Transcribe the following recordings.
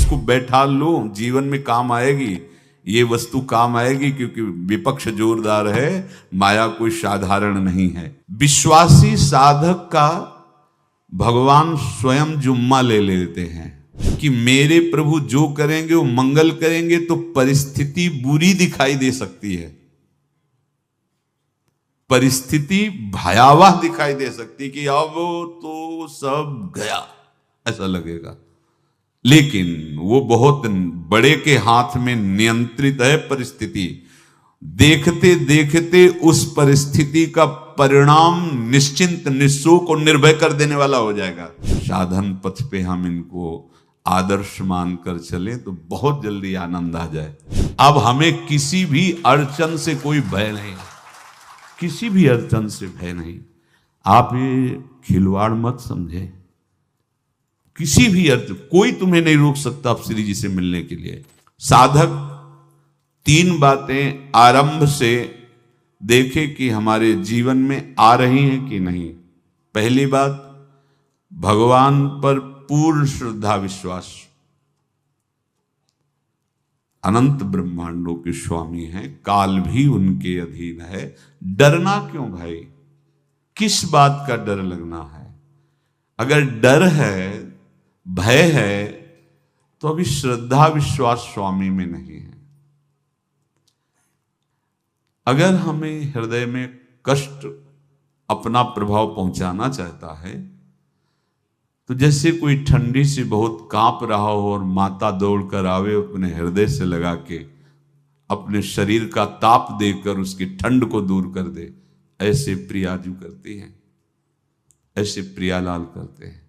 इसको बैठा लो, जीवन में काम आएगी, ये वस्तु काम आएगी, क्योंकि विपक्ष जोरदार है, माया कोई साधारण नहीं है। विश्वासी साधक का भगवान स्वयं जुम्मा ले लेते हैं कि मेरे प्रभु जो करेंगे वो मंगल करेंगे। तो परिस्थिति बुरी दिखाई दे सकती है, परिस्थिति भयावह दिखाई दे सकती कि अब तो सब गया, ऐसा लगेगा, लेकिन वो बहुत बड़े के हाथ में नियंत्रित है परिस्थिति। देखते देखते उस परिस्थिति का परिणाम निश्चिंत, निःशोक और निर्भय कर देने वाला हो जाएगा। साधन पथ पे हम इनको आदर्श मानकर चले तो बहुत जल्दी आनंद आ जाए। अब हमें किसी भी अड़चन से कोई भय नहीं, किसी भी अड़चन से भय नहीं। आप ये खिलवाड़ मत समझे, किसी भी अर्थ कोई तुम्हें नहीं रोक सकता आप श्री जी से मिलने के लिए। साधक तीन बातें आरंभ से देखे कि हमारे जीवन में आ रही हैं कि नहीं। पहली बात, भगवान पर पूर्ण श्रद्धा विश्वास। अनंत ब्रह्मांडों के स्वामी हैं, काल भी उनके अधीन है। डरना क्यों भाई, किस बात का डर लगना है? अगर डर है, भय है, तो अभी श्रद्धा विश्वास स्वामी में नहीं है। अगर हमें हृदय में कष्ट अपना प्रभाव पहुंचाना चाहता है, तो जैसे कोई ठंडी से बहुत कांप रहा हो और माता दौड़कर आवे, अपने हृदय से लगा के अपने शरीर का ताप देकर उसकी ठंड को दूर कर दे, ऐसे प्रियाजू करती हैं, ऐसे प्रियालाल करते हैं।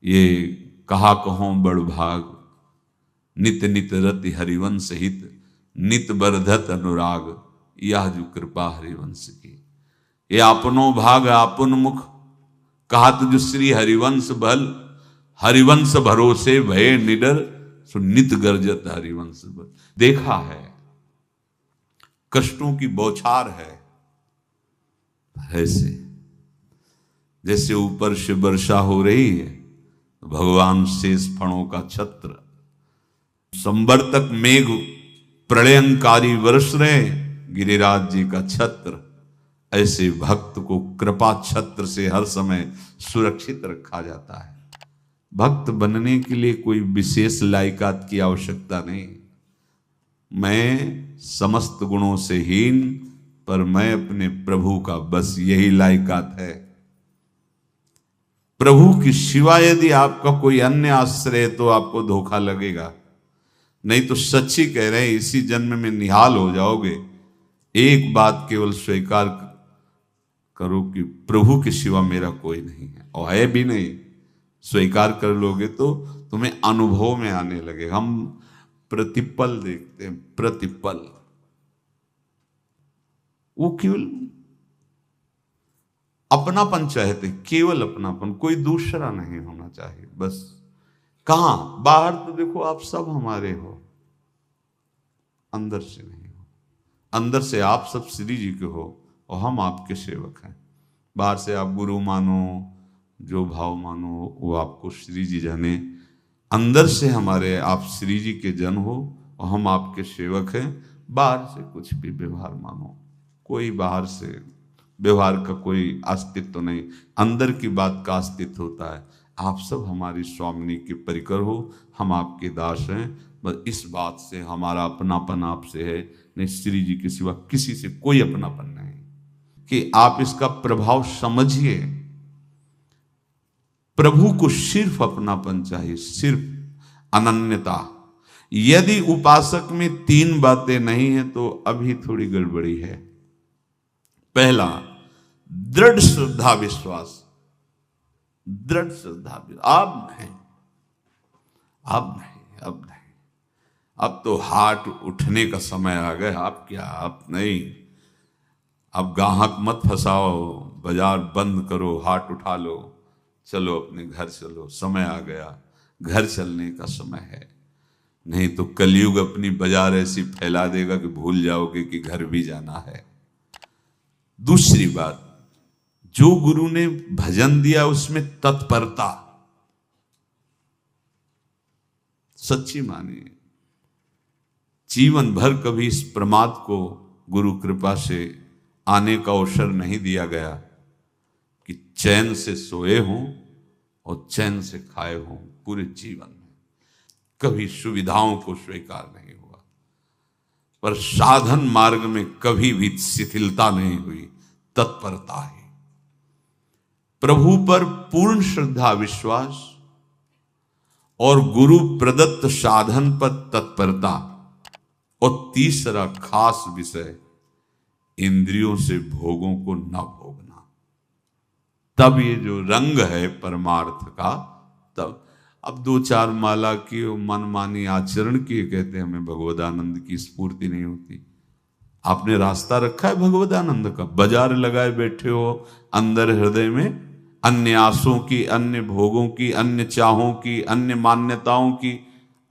ये कहा कहो बड़ भाग, नित नित रति हरिवंश हित, नित बरधत अनुराग, यह जो कृपा हरिवंश की। ये आपनो भाग आपन मुख, कहा तुझ श्री हरिवंश बल, हरिवंश भरोसे भय निडर, सो नित गर्जत हरिवंश बल। देखा है, कष्टों की बौछार है, ऐसे जैसे ऊपर से वर्षा हो रही है, भगवान शेष फणों का छत्र, संवर्तक मेघ प्रलयंकारी वर्ष रहे, गिरिराज जी का छत्र। ऐसे भक्त को कृपा छत्र से हर समय सुरक्षित रखा जाता है। भक्त बनने के लिए कोई विशेष लायकात की आवश्यकता नहीं। मैं समस्त गुणों से हीन, पर मैं अपने प्रभु का, बस यही लायकात है। प्रभु की सिवा यदि आपका कोई अन्य आश्रय तो आपको धोखा लगेगा। नहीं तो सच्ची कह रहे हैं, इसी जन्म में निहाल हो जाओगे। एक बात केवल स्वीकार करो कि प्रभु के सिवा मेरा कोई नहीं है, और है भी नहीं। स्वीकार कर लोगे तो तुम्हें अनुभव में आने लगे। हम प्रतिपल देखते हैं, प्रतिपल, वो केवल अपनापन चाहते, केवल अपनापन, कोई दूसरा नहीं होना चाहिए। बस कहां बाहर तो देखो आप सब हमारे हो, अंदर से नहीं हो। अंदर से आप सब श्री जी के हो और हम आपके सेवक हैं। बाहर से आप गुरु मानो, जो भाव मानो, वो आपको श्री जी जाने। अंदर से हमारे आप श्री जी के जन हो और हम आपके सेवक हैं। बाहर से कुछ भी व्यवहार मानो, कोई बाहर से व्यवहार का कोई अस्तित्व नहीं, अंदर की बात का अस्तित्व होता है। आप सब हमारी स्वामिनी के परिकर हो, हम आपके दास हैं। बस इस बात से हमारा अपनापन आपसे है, नहीं श्री जी के सिवा किसी से कोई अपनापन नहीं। कि आप इसका प्रभाव समझिए। प्रभु को सिर्फ अपनापन चाहिए, सिर्फ अनन्यता। यदि उपासक में तीन बातें नहीं है तो अभी थोड़ी गड़बड़ी है। पहला, दृढ़ श्रद्धा विश्वास। दृढ़ श्रद्धा, अब नहीं, अब नहीं, अब नहीं, अब तो हाथ उठने का समय आ गया। अब क्या, अब नहीं, अब गाहक मत फंसाओ, बाजार बंद करो, हाथ उठा लो, चलो अपने घर चलो, समय आ गया, घर चलने का समय है। नहीं तो कलयुग अपनी बाजार ऐसी फैला देगा कि भूल जाओगे कि घर भी जाना है। दूसरी बात, जो गुरु ने भजन दिया उसमें तत्परता। सच्ची मानिए। जीवन भर कभी इस प्रमाद को गुरु कृपा से आने का अवसर नहीं दिया गया कि चैन से सोए हों और चैन से खाए हों। पूरे जीवन में कभी सुविधाओं को स्वीकार नहीं हुआ, पर साधन मार्ग में कभी भी शिथिलता नहीं हुई, तत्परता ही। प्रभु पर पूर्ण श्रद्धा विश्वास और गुरु प्रदत्त साधन पर तत्परता, और तीसरा खास विषय इंद्रियों से भोगों को न भोगना। तब ये जो रंग है परमार्थ का, तब अब 2-4 माला की मनमानी आचरण किए कहते हैं हमें भगवदानंद की स्फूर्ति नहीं होती। आपने रास्ता रखा है भगवदानंद का, बाजार लगाए बैठे हो अंदर हृदय में अन्य आसों की, अन्य भोगों की, अन्य चाहों की, अन्य मान्यताओं की।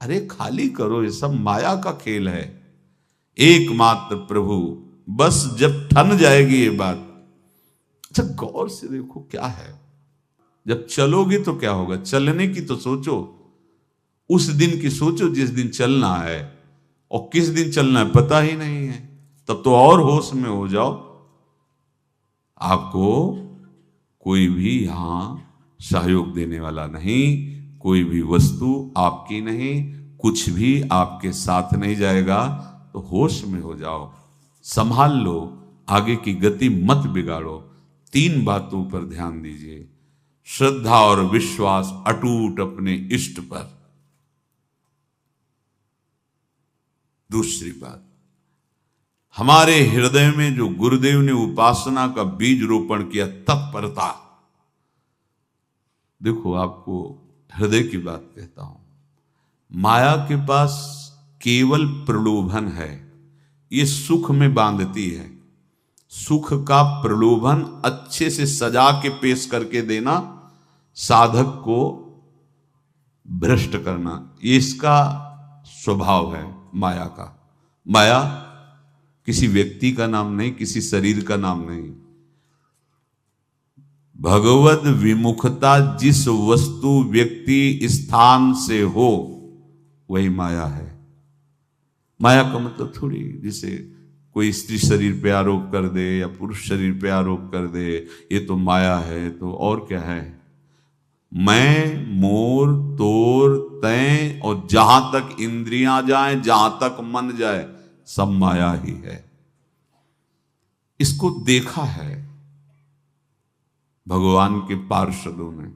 अरे खाली करो, ये सब माया का खेल है। एकमात्र प्रभु, बस जब ठन जाएगी ये बात। अच्छा गौर से देखो क्या है, जब चलोगे तो क्या होगा, चलने की तो सोचो, उस दिन की सोचो जिस दिन चलना है, और किस दिन चलना है पता ही नहीं है, तब तो और होश में हो जाओ। आपको कोई भी यहां सहयोग देने वाला नहीं, कोई भी वस्तु आपकी नहीं, कुछ भी आपके साथ नहीं जाएगा। तो होश में हो जाओ, संभाल लो, आगे की गति मत बिगाड़ो। 3 बातों पर ध्यान दीजिए, श्रद्धा और विश्वास अटूट अपने इष्ट पर। दूसरी बात, हमारे हृदय में जो गुरुदेव ने उपासना का बीज रोपण किया, तत्परता। देखो आपको हृदय की बात कहता हूं, माया के पास केवल प्रलोभन है, ये सुख में बांधती है। सुख का प्रलोभन अच्छे से सजा के पेश करके देना, साधक को भ्रष्ट करना, ये इसका स्वभाव है माया का। माया किसी व्यक्ति का नाम नहीं, किसी शरीर का नाम नहीं। भगवद विमुखता जिस वस्तु व्यक्ति स्थान से हो वही माया है। माया का मतलब थोड़ी जैसे कोई स्त्री शरीर पे आरोप कर दे या पुरुष शरीर पे आरोप कर दे ये तो माया है, तो और क्या है। मैं, मोर, तोर, तय और जहां तक इंद्रियां जाएं, जहां तक मन जाए, सब माया ही है। इसको देखा है भगवान के पार्षदों ने।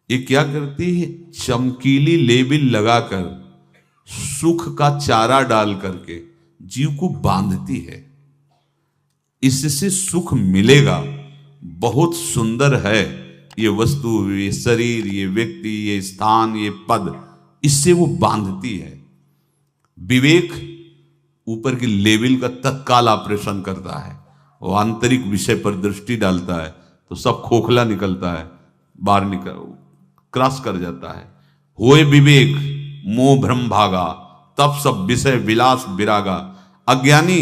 ये क्या करती है, चमकीली लेबिल लगाकर, सुख का चारा डाल करके जीव को बांधती है। इससे सुख मिलेगा, बहुत सुंदर है ये वस्तु, ये शरीर, ये व्यक्ति, ये स्थान, ये पद, इससे वो बांधती है। विवेक ऊपर की लेवल का तत्काल ऑपरेशन करता है, वो आंतरिक विषय पर दृष्टि डालता है तो सब खोखला निकलता है, बाहर निकल क्रॉस कर जाता है। होए विवेक मोह भ्रम भागा, तब सब विषय विलास विरागा। अज्ञानी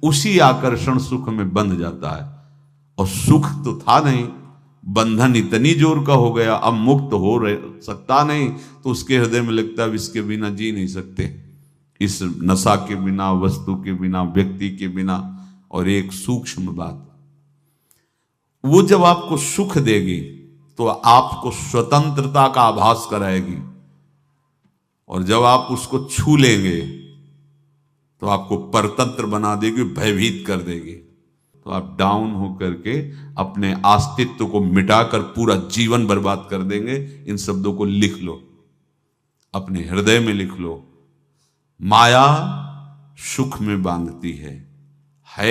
उसी आकर्षण सुख में बंध जाता है, और सुख तो था नहीं, बंधन इतनी जोर का हो गया, अब मुक्त हो सकता नहीं, तो उसके हृदय में लगता है इसके बिना जी नहीं सकते, इस नशा के बिना, वस्तु के बिना, व्यक्ति के बिना। और एक सूक्ष्म बात, वो जब आपको सुख देगी तो आपको स्वतंत्रता का आभास कराएगी, और जब आप उसको छू लेंगे तो आपको परतंत्र बना देगी, भयभीत कर देगी। तो आप डाउन होकर के अपने अस्तित्व को मिटाकर पूरा जीवन बर्बाद कर देंगे। इन शब्दों को लिख लो, अपने हृदय में लिख लो। माया सुख में बांधती है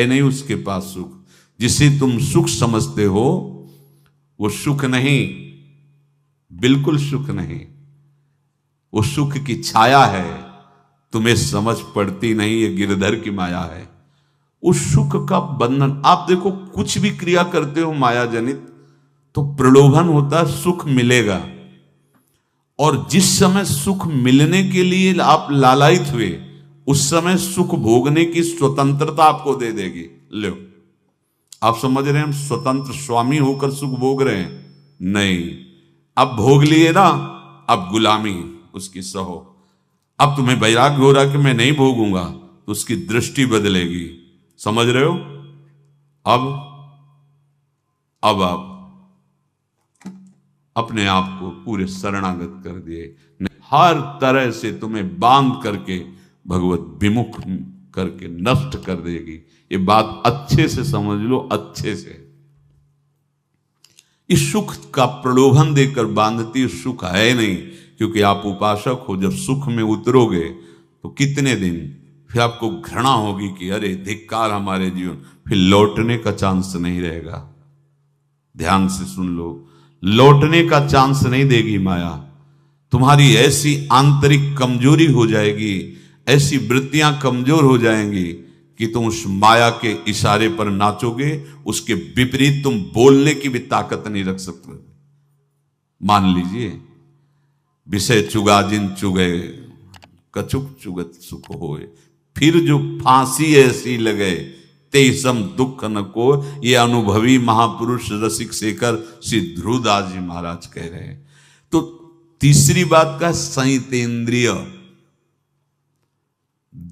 नहीं उसके पास सुख। जिसे तुम सुख समझते हो वो सुख नहीं, बिल्कुल सुख नहीं, वो सुख की छाया है, तुम्हें समझ पड़ती नहीं, ये गिरधर की माया है। उस सुख का बंधन, आप देखो कुछ भी क्रिया करते हो माया जनित तो प्रलोभन होता है, सुख मिलेगा, और जिस समय सुख मिलने के लिए आप लालायित हुए उस समय सुख भोगने की स्वतंत्रता आपको दे देगी। लो, आप समझ रहे हैं हम स्वतंत्र स्वामी होकर सुख भोग रहे हैं? नहीं, अब भोग लिए ना, अब गुलामी, उसकी सहो। अब तुम्हें वैराग्य हो रहा कि मैं नहीं भोगूंगा, तो उसकी दृष्टि बदलेगी। समझ रहे हो? अब आप अपने आप को पूरे शरणागत कर दिए, हर तरह से तुम्हें बांध करके भगवत विमुख करके नष्ट कर देगी। ये बात अच्छे से समझ लो, अच्छे से। इस सुख का प्रलोभन देकर बांधती सुख है नहीं, क्योंकि आप उपासक हो। जब सुख में उतरोगे तो कितने दिन फिर आपको घृणा होगी कि अरे धिक्कार हमारे जीवन, फिर लौटने का चांस नहीं रहेगा। ध्यान से सुन लो, लौटने का चांस नहीं देगी माया। तुम्हारी ऐसी आंतरिक कमजोरी हो जाएगी, ऐसी वृत्तियां कमजोर हो जाएंगी कि तुम उस माया के इशारे पर नाचोगे, उसके विपरीत तुम बोलने की भी ताकत नहीं रख सकते। मान लीजिए, विषय चुगा जिन चुगे, कछुक चुगत सुख होए, फिर जो फांसी ऐसी लगे तेसम दुख न को। ये अनुभवी महापुरुष रसिक शेखर श्री ध्रुवदास जी महाराज कह रहे हैं। तो तीसरी बात का संयतेंद्रिय,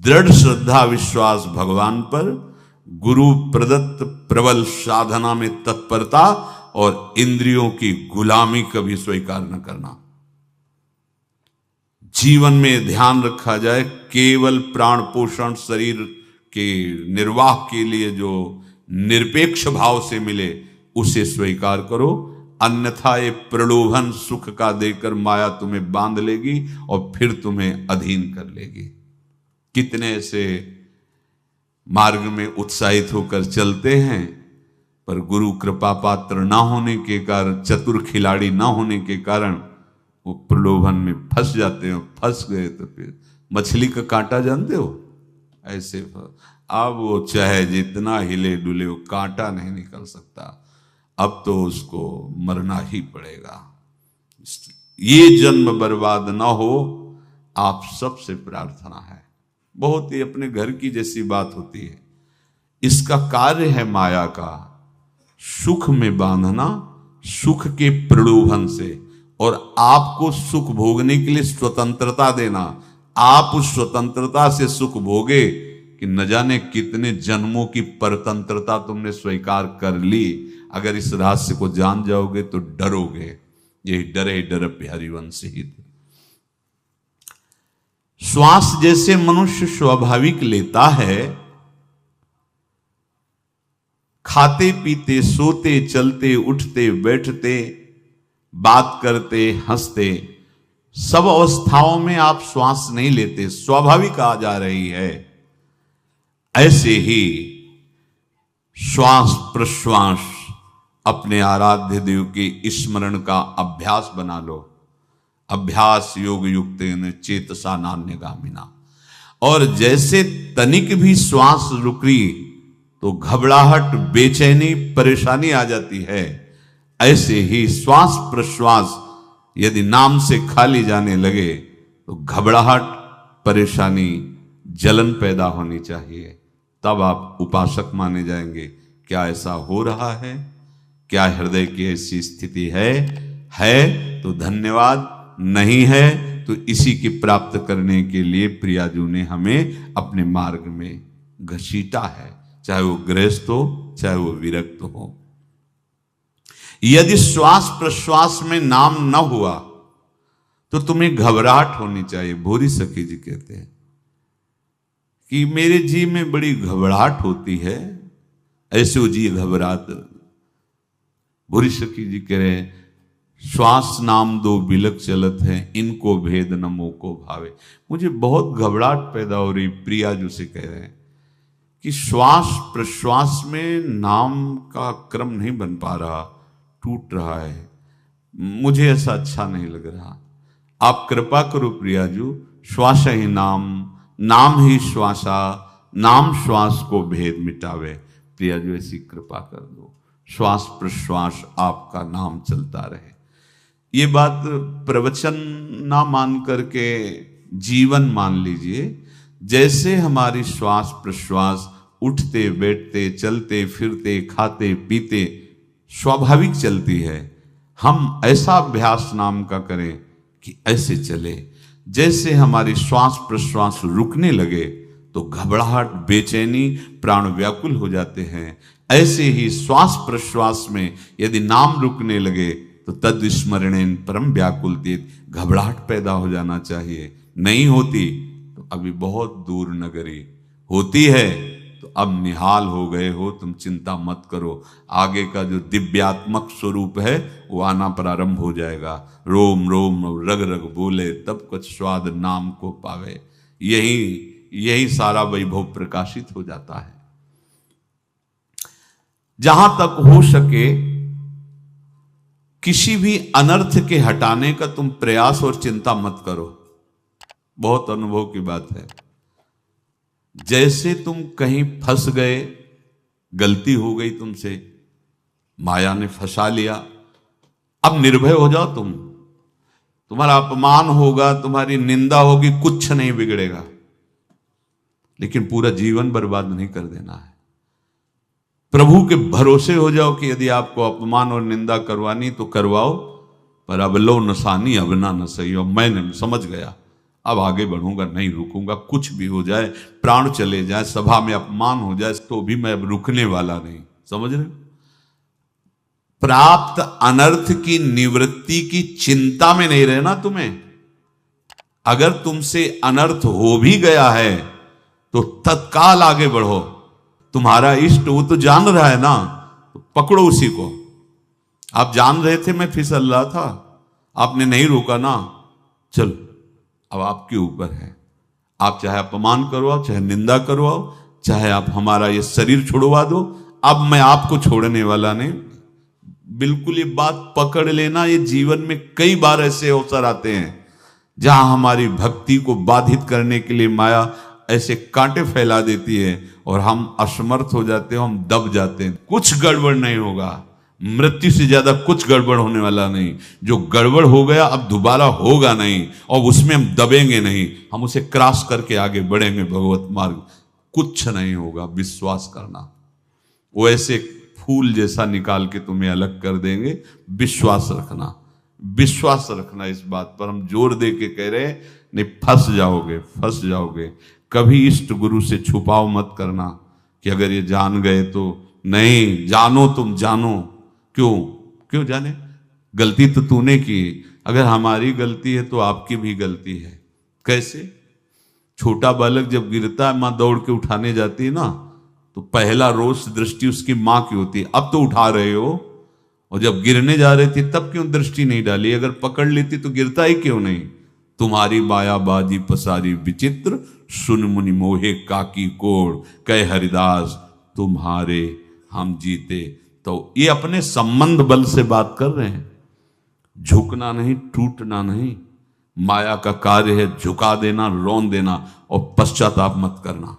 दृढ़ श्रद्धा विश्वास भगवान पर, गुरु प्रदत्त प्रबल साधना में तत्परता, और इंद्रियों की गुलामी कभी स्वीकार न करना। जीवन में ध्यान रखा जाए, केवल प्राण पोषण शरीर के निर्वाह के लिए जो निरपेक्ष भाव से मिले उसे स्वीकार करो, अन्यथा ये प्रलोभन सुख का देकर माया तुम्हें बांध लेगी और फिर तुम्हें अधीन कर लेगी। कितने ऐसे मार्ग में उत्साहित होकर चलते हैं, पर गुरु कृपा पात्र ना होने के कारण, चतुर खिलाड़ी ना होने के कारण वो प्रलोभन में फंस जाते हैं। फंस गए तो फिर मछली का कांटा जानते हो, ऐसे अब वो चाहे जितना हिले डुले, वो कांटा नहीं निकल सकता। अब तो उसको मरना ही पड़ेगा। ये जन्म बर्बाद ना हो, आप सबसे प्रार्थना है। बहुत ही अपने घर की जैसी बात होती है। इसका कार्य है माया का सुख में बांधना, सुख के प्रलोभन से, और आपको सुख भोगने के लिए स्वतंत्रता देना। आप उस स्वतंत्रता से सुख भोगे कि न जाने कितने जन्मों की परतंत्रता तुमने स्वीकार कर ली। अगर इस रहस्य को जान जाओगे तो डरोगे। यही डरे डर हरिवंश ही। श्वास जैसे मनुष्य स्वाभाविक लेता है, खाते पीते सोते चलते उठते बैठते बात करते हंसते, सब अवस्थाओं में आप श्वास नहीं लेते, स्वाभाविक आ जा रही है। ऐसे ही श्वास प्रश्वास अपने आराध्य देव के स्मरण का अभ्यास बना लो। अभ्यास योग युक्तेन चेतसा नान्यगामिना। और जैसे तनिक भी श्वास रुकी तो घबराहट, बेचैनी, परेशानी आ जाती है, ऐसे ही श्वास प्रश्वास यदि नाम से खाली जाने लगे तो घबराहट, परेशानी, जलन पैदा होनी चाहिए। तब आप उपासक माने जाएंगे। क्या ऐसा हो रहा है? क्या हृदय की ऐसी स्थिति है तो धन्यवाद, नहीं है तो इसी की प्राप्त करने के लिए प्रियाजू ने हमें अपने मार्ग में घसीटा है, चाहे वो गृहस्थ हो चाहे वो विरक्त हो। यदि श्वास प्रश्वास में नाम न हुआ तो तुम्हें घबराहट होनी चाहिए। भूरी सखी जी कहते हैं कि मेरे जी में बड़ी घबराहट होती है, ऐसे वो जी घबरात। भूरी सखी जी कह रहे हैं, श्वास नाम दो बिलक चलत है, इनको भेद न मोको भावे। मुझे बहुत घबराहट पैदा हो रही। प्रियाजू से कह रहे हैं कि श्वास प्रश्वास में नाम का क्रम नहीं बन पा रहा, टूट रहा है, मुझे ऐसा अच्छा नहीं लग रहा। आप कृपा करो प्रियाजू, श्वास ही नाम, नाम ही श्वासा, नाम श्वास को भेद मिटावे। प्रियाजू ऐसी कृपा कर दो, श्वास प्रश्वास आपका नाम चलता रहे। ये बात प्रवचन ना मान करके जीवन मान लीजिए। जैसे हमारी श्वास प्रश्वास उठते बैठते चलते फिरते खाते पीते स्वाभाविक चलती है, हम ऐसा अभ्यास नाम का करें कि ऐसे चले। जैसे हमारी श्वास प्रश्वास रुकने लगे तो घबराहट, बेचैनी, प्राण व्याकुल हो जाते हैं, ऐसे ही श्वास प्रश्वास में यदि नाम रुकने लगे तो तद स्मरणेन परम व्याकुल, घबराहट पैदा हो जाना चाहिए। नहीं होती तो अभी बहुत दूर नगरी, होती है तो अब निहाल हो गए हो, तुम चिंता मत करो। आगे का जो दिव्यात्मक स्वरूप है वो आना प्रारंभ हो जाएगा। रोम रोम रग रग बोले तब कुछ स्वाद नाम को पावे, यही सारा वैभव प्रकाशित हो जाता है। जहां तक हो सके किसी भी अनर्थ के हटाने का तुम प्रयास और चिंता मत करो। बहुत अनुभव की बात है। जैसे तुम कहीं फंस गए, गलती हो गई तुमसे, माया ने फंसा लिया, अब निर्भय हो जाओ। तुम्हारा अपमान होगा, तुम्हारी निंदा होगी, कुछ नहीं बिगड़ेगा, लेकिन पूरा जीवन बर्बाद नहीं कर देना है। प्रभु के भरोसे हो जाओ कि यदि आपको अपमान और निंदा करवानी तो करवाओ, पर अब लो नसानी अब ना न सही हो। मैंने समझ गया, अब आगे बढ़ूंगा, नहीं रुकूंगा। कुछ भी हो जाए, प्राण चले जाए, सभा में अपमान हो जाए, तो भी मैं अब रुकने वाला नहीं। समझ रहे? प्राप्त अनर्थ की निवृत्ति की चिंता में नहीं रहना तुम्हें। अगर तुमसे अनर्थ हो भी गया है तो तत्काल आगे बढ़ो। तुम्हारा इष्ट वो तो जान रहा है ना, तो पकड़ो उसी को। आप जान रहे थे मैं फिसल रहा था, आपने नहीं रोका ना, चलो अब आपके ऊपर है। आप चाहे अपमान करवाओ, चाहे निंदा करवाओ, चाहे आप हमारा ये शरीर छुड़वा दो, अब मैं आपको छोड़ने वाला नहीं। बिल्कुल ये बात पकड़ लेना। ये जीवन में कई बार ऐसे अवसर आते हैं जहां हमारी भक्ति को बाधित करने के लिए माया ऐसे कांटे फैला देती है और हम असमर्थ हो जाते हैं, हम दब जाते हैं। कुछ गड़बड़ नहीं होगा, मृत्यु से ज्यादा कुछ गड़बड़ होने वाला नहीं। जो गड़बड़ हो गया अब दोबारा होगा नहीं, और उसमें हम दबेंगे नहीं, हम उसे क्रॉस करके आगे बढ़ेंगे भगवत मार्ग। कुछ नहीं होगा, विश्वास करना। वो ऐसे फूल जैसा निकाल के तुम्हें अलग कर देंगे। विश्वास रखना, विश्वास रखना। इस बात पर हम जोर दे के कह रहे हैं, नहीं फंस जाओगे, फंस जाओगे। कभी इष्ट गुरु से छुपाओ मत करना कि अगर ये जान गए तो। नहीं, जानो, तुम जानो। क्यों जाने? गलती तो तूने की। अगर हमारी गलती है तो आपकी भी गलती है। कैसे? छोटा बालक जब गिरता है, मां दौड़ के उठाने जाती है ना, तो पहला रोष दृष्टि उसकी मां की होती है। अब तो उठा रहे हो, और जब गिरने जा रहे थे तब क्यों दृष्टि नहीं डाली? अगर पकड़ लेती तो गिरता ही क्यों नहीं? तुम्हारी मायाबाजी पसारी विचित्र, सुन मुनि मोहे काकी कोड़, कह हरिदास तुम्हारे हम जीते। तो ये अपने संबंध बल से बात कर रहे हैं। झुकना नहीं, टूटना नहीं। माया का कार्य है झुका देना, रौन देना, और पश्चाताप मत करना।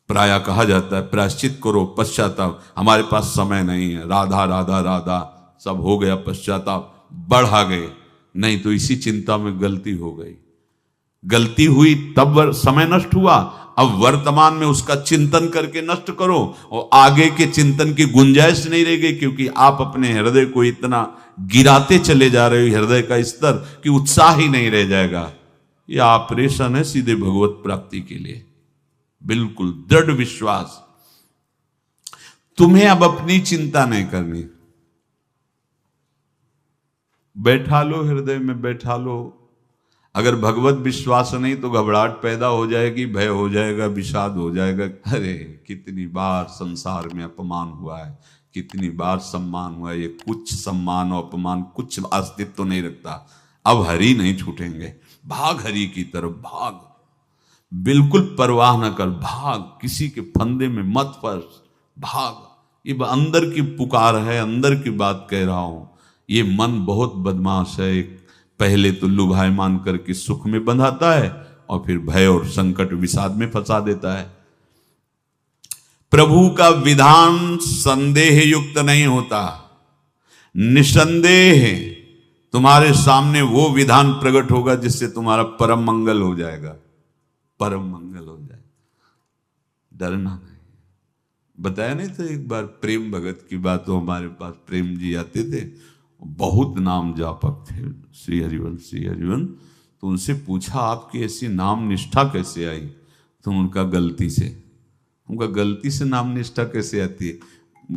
प्राय कहा जाता है प्रायश्चित करो, पश्चाताप। हमारे पास समय नहीं है। राधा राधा राधा सब हो गया, पश्चाताप बढ़ा गए। नहीं तो इसी चिंता में गलती हो गई, गलती हुई तब समय नष्ट हुआ। अब वर्तमान में उसका चिंतन करके नष्ट करो, और आगे के चिंतन की गुंजाइश नहीं रह गई, क्योंकि आप अपने हृदय को इतना गिराते चले जा रहे हो, हृदय का स्तर, कि उत्साह ही नहीं रह जाएगा। यह ऑपरेशन है सीधे भगवत प्राप्ति के लिए। बिल्कुल दृढ़ विश्वास। तुम्हें अब अपनी चिंता नहीं करनी। बैठा लो, हृदय में बैठा लो। अगर भगवत विश्वास नहीं तो घबराहट पैदा हो जाएगी, भय हो जाएगा, विषाद हो जाएगा। अरे कितनी बार संसार में अपमान हुआ है, कितनी बार सम्मान हुआ है। ये कुछ सम्मान और अपमान कुछ अस्तित्व तो नहीं रखता। अब हरि नहीं छूटेंगे। भाग हरि की तरफ, भाग। बिल्कुल परवाह न कर, भाग। किसी के फंदे में मत फंस, भाग। ये अंदर की पुकार है, अंदर की बात कह रहा हूं। ये मन बहुत बदमाश है। पहले तो लुभायमान करके सुख में बंधाता है, और फिर भय और संकट विषाद में फंसा देता है। प्रभु का विधान संदेह युक्त नहीं होता। निसंदेह तुम्हारे सामने वो विधान प्रकट होगा जिससे तुम्हारा परम मंगल हो जाएगा, परम मंगल हो जाएगा। डरना नहीं। बताया नहीं था एक बार प्रेम भगत की बात। तो हमारे पास प्रेम जी आते थे, बहुत नाम जापक थे, श्री हरिवंश, श्री हरिवंश। तो उनसे पूछा आपकी ऐसी नाम निष्ठा कैसे आई? तो उनका गलती से, उनका गलती से नाम निष्ठा कैसे आती है?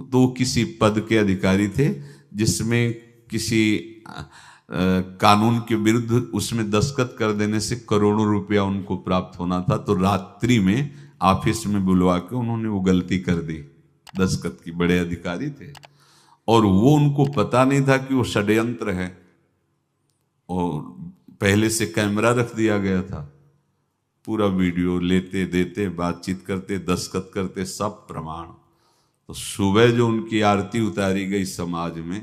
तो किसी पद के अधिकारी थे जिसमें किसी कानून के विरुद्ध उसमें दस्तखत कर देने से करोड़ों रुपया उनको प्राप्त होना था। तो रात्रि में ऑफिस में बुलवा के उन्होंने वो गलती कर दी, दस्तखत की। बड़े अधिकारी थे और वो उनको पता नहीं था कि वो षड्यंत्र है, और पहले से कैमरा रख दिया गया था। पूरा वीडियो लेते देते, बातचीत करते, दस्तखत करते, सब प्रमाण। तो सुबह जो उनकी आरती उतारी गई समाज में,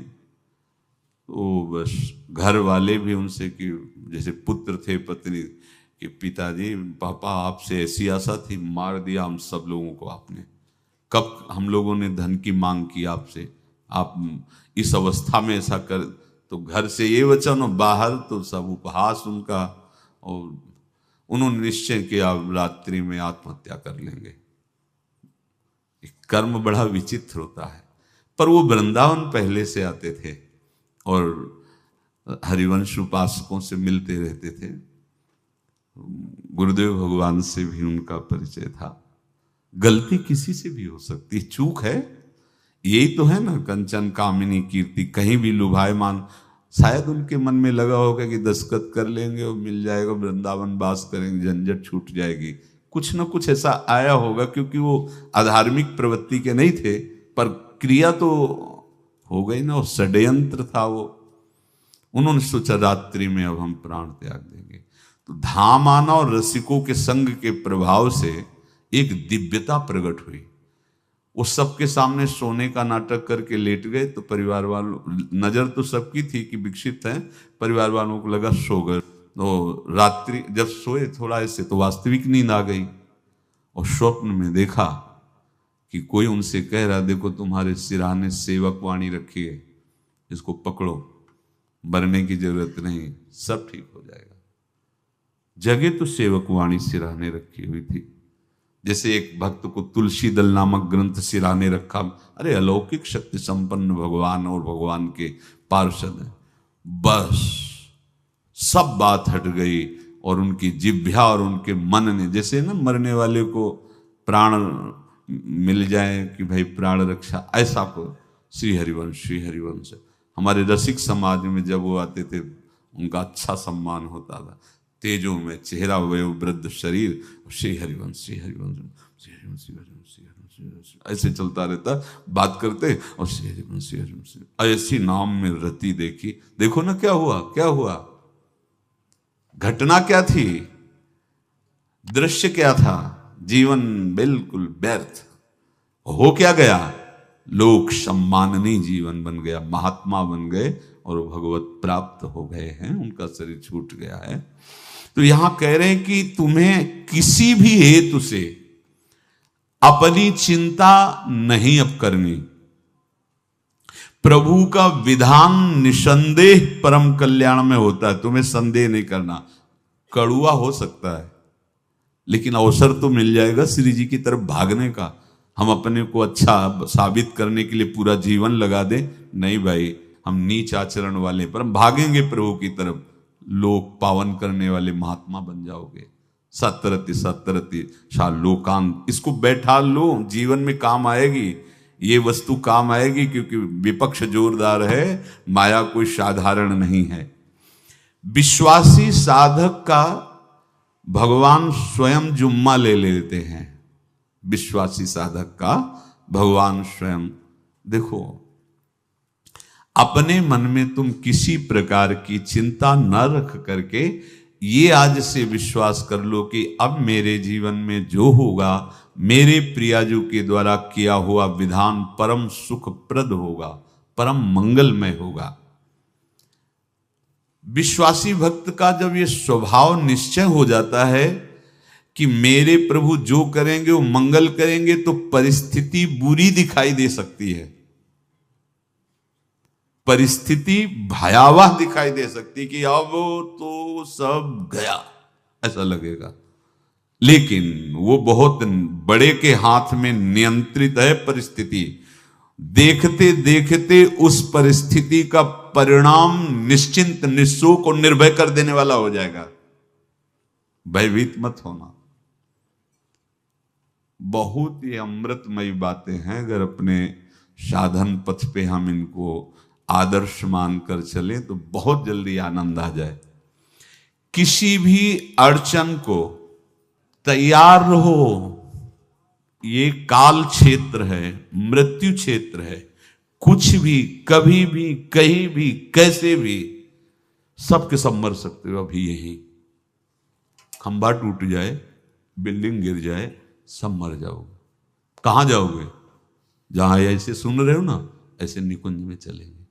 तो बस घर वाले भी उनसे कि जैसे पुत्र थे पत्नी कि पिताजी पापा आपसे ऐसी आशा थी, मार दिया हम सब लोगों को आपने। कब हम लोगों ने धन की मांग की आपसे, आप इस अवस्था में ऐसा कर। तो घर से ये वचन और बाहर तो सब उपहास उनका, और उन्होंने निश्चय किया रात्रि में आत्महत्या कर लेंगे। कर्म बड़ा विचित्र होता है। पर वो वृंदावन पहले से आते थे और हरिवंश उपासकों से मिलते रहते थे। गुरुदेव भगवान से भी उनका परिचय था। गलती किसी से भी हो सकती, चूक है, यही तो है ना। कंचन कामिनी कीर्ति, कहीं भी लुभायमान। शायद उनके मन में लगा होगा कि दस्तखत कर लेंगे और मिल जाएगा, वृंदावन वास करेंगे, झंझट छूट जाएगी। कुछ ना कुछ ऐसा आया होगा, क्योंकि वो अधार्मिक प्रवृत्ति के नहीं थे, पर क्रिया तो हो गई ना, वो षड्यंत्र था वो। उन्होंने सोचा रात्रि में अब हम प्राण त्याग देंगे। तो धाम आना और रसिकों के संग के प्रभाव से एक दिव्यता प्रकट हुई। वो सबके सामने सोने का नाटक करके लेट गए। तो परिवार वालों, नजर तो सबकी थी कि विकसित है, परिवार वालों को लगा सो गए। तो रात्रि जब सोए थोड़ा ऐसे, तो वास्तविक नींद आ गई और स्वप्न में देखा कि कोई उनसे कह रहा, देखो तुम्हारे सिरहाने सेवक वाणी रखी है, इसको पकड़ो, मरने की जरूरत नहीं, सब ठीक हो जाएगा। जगह तो सेवक वाणी सिरहाने रखी हुई थी। जैसे एक भक्त को तुलसी दल नामक ग्रंथ सिरहाने रखा, अरे अलौकिक शक्ति संपन्न भगवान और भगवान के पार्षद हैं। बस सब बात हट गई और उनकी जिह्वा और उनके मन ने, जैसे ना मरने वाले को प्राण मिल जाए कि भाई प्राण रक्षा, ऐसा को श्री हरिवंश हमारे रसिक समाज में जब वो आते थे उनका अच्छा सम्मान होता था। तेजों में चेहरा, वयो वृद्ध शरीर, श्री हरिवंश ऐसे चलता रहता, बात करते और श्री हरिवंश ऐसी नाम में रति देखी। देखो ना क्या हुआ, घटना क्या थी, दृश्य क्या था, जीवन बिल्कुल व्यर्थ हो क्या गया, लोक सम्माननीय जीवन बन गया, महात्मा बन गए और भगवत प्राप्त हो गए हैं, उनका शरीर छूट गया है। तो यहां कह रहे हैं कि तुम्हें किसी भी हेतु से अपनी चिंता नहीं अब करनी। प्रभु का विधान निसंदेह परम कल्याण में होता है, तुम्हें संदेह नहीं करना। कड़ुआ हो सकता है लेकिन अवसर तो मिल जाएगा श्री जी की तरफ भागने का। हम अपने को अच्छा साबित करने के लिए पूरा जीवन लगा दें, नहीं भाई, हम नीच आचरण वाले पर हम भागेंगे प्रभु की तरफ, लोक पावन करने वाले महात्मा बन जाओगे। सतरति शाह लोकांत, इसको बैठा लो, जीवन में काम आएगी, ये वस्तु काम आएगी, क्योंकि विपक्ष जोरदार है, माया कोई साधारण नहीं है। विश्वासी साधक का भगवान स्वयं जुम्मा ले लेते हैं। विश्वासी साधक का भगवान स्वयं, देखो अपने मन में तुम किसी प्रकार की चिंता न रख करके ये आज से विश्वास कर लो कि अब मेरे जीवन में जो होगा, मेरे प्रियाजू के द्वारा किया हुआ विधान परम सुखप्रद होगा, परम मंगलमय होगा। विश्वासी भक्त का जब ये स्वभाव निश्चय हो जाता है कि मेरे प्रभु जो करेंगे वो मंगल करेंगे, तो परिस्थिति बुरी दिखाई दे सकती है, परिस्थिति भयावह दिखाई दे सकती कि अब तो सब गया, ऐसा लगेगा। लेकिन वो बहुत बड़े के हाथ में नियंत्रित है परिस्थिति। देखते देखते उस परिस्थिति का परिणाम निश्चिंत, निःशोक और निर्भय कर देने वाला हो जाएगा। भयभीत मत होना। बहुत ही अमृतमयी बातें हैं, अगर अपने साधन पथ पे हम इनको आदर्श मानकर चलें तो बहुत जल्दी आनंद आ जाए। किसी भी अड़चन को तैयार रहो, ये काल क्षेत्र है, मृत्यु क्षेत्र है। कुछ भी, कभी भी, कहीं भी, कैसे भी, सब के सब मर सकते हो। अभी यही खंभा टूट जाए, बिल्डिंग गिर जाए, सब मर जाओगे। कहां जाओगे? जहां ऐसे सुन रहे हो ना, ऐसे निकुंज में चलेंगे।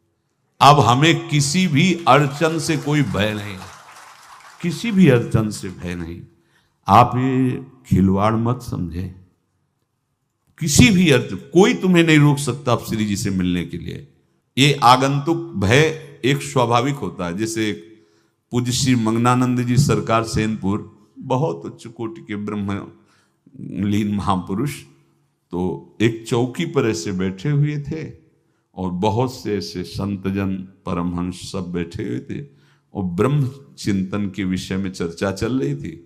अब हमें किसी भी अड़चन से कोई भय नहीं है, किसी भी अड़चन से भय नहीं। आप ये खिलवाड़ मत समझे। किसी भी अर्थ कोई तुम्हें नहीं रोक सकता आप श्री जी से मिलने के लिए। ये आगंतुक भय एक स्वाभाविक होता है। जैसे पूज्य श्री मंगनानंद जी सरकार सेनपुर, बहुत उच्च कोटि के ब्रह्मलीन महापुरुष, तो एक चौकी पर ऐसे बैठे हुए थे और बहुत से ऐसे संतजन परमहंस सब बैठे हुए थे और ब्रह्म चिंतन के विषय में चर्चा चल रही थी।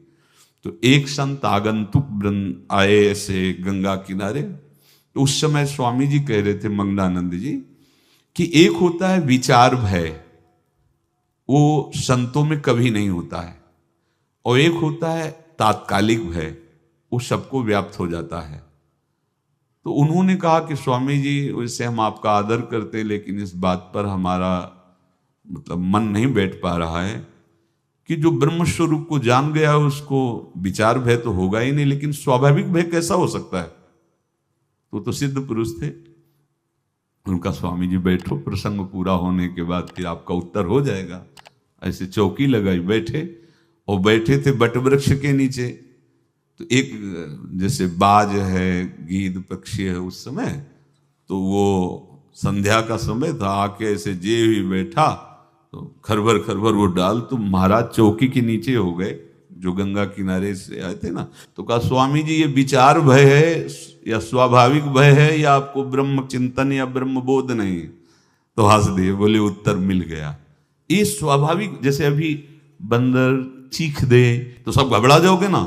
तो एक संत आगंतुक आए ऐसे गंगा किनारे। तो उस समय स्वामी जी कह रहे थे मंगनानंद जी कि एक होता है विचार भय, वो संतों में कभी नहीं होता है, और एक होता है तात्कालिक भय, वो सबको व्याप्त हो जाता है। तो उन्होंने कहा कि स्वामी जी वैसे हम आपका आदर करते हैं, लेकिन इस बात पर हमारा मतलब मन नहीं बैठ पा रहा है कि जो ब्रह्म स्वरूप को जान गया उसको विचार भय तो होगा ही नहीं, लेकिन स्वाभाविक भय कैसा हो सकता है? तो सिद्ध पुरुष थे। उनका स्वामी जी बैठो, प्रसंग पूरा होने के बाद फिर आपका उत्तर हो जाएगा। ऐसे चौकी लगाई, बैठे, और बैठे थे बट वृक्ष के नीचे। तो एक जैसे बाज है, गीद पक्षी है, उस समय तो वो संध्या का समय था, आके ऐसे जे ही बैठा तो खरबर खरबर वो डाल, तो महाराज चौकी के नीचे हो गए जो गंगा किनारे से आए थे ना। तो कहा स्वामी जी ये विचार भय है या स्वाभाविक भय है या आपको ब्रह्म चिंतन या ब्रह्म बोध नहीं? तो हंस दिए, बोले उत्तर मिल गया। ये स्वाभाविक, जैसे अभी बंदर चीख दे तो सब घबरा जाओगे ना,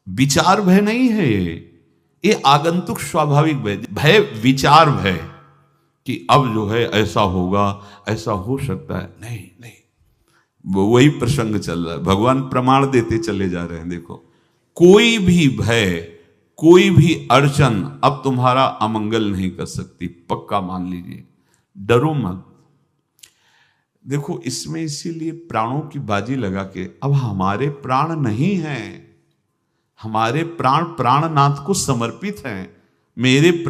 विचार भय नहीं है ये आगंतुक स्वाभाविक भय। भय विचार भय कि अब जो है ऐसा होगा, ऐसा हो सकता है, नहीं नहीं, वही प्रसंग चल रहा है। भगवान प्रमाण देते चले जा रहे हैं। देखो, कोई भी भय, कोई भी अड़चन अब तुम्हारा अमंगल नहीं कर सकती, पक्का मान लीजिए। डरो मत। देखो इसमें इसीलिए प्राणों की बाजी लगा के, अब हमारे प्राण नहीं हैं, हमारे प्राण प्राणनाथ को समर्पित हैं। मेरे प्राण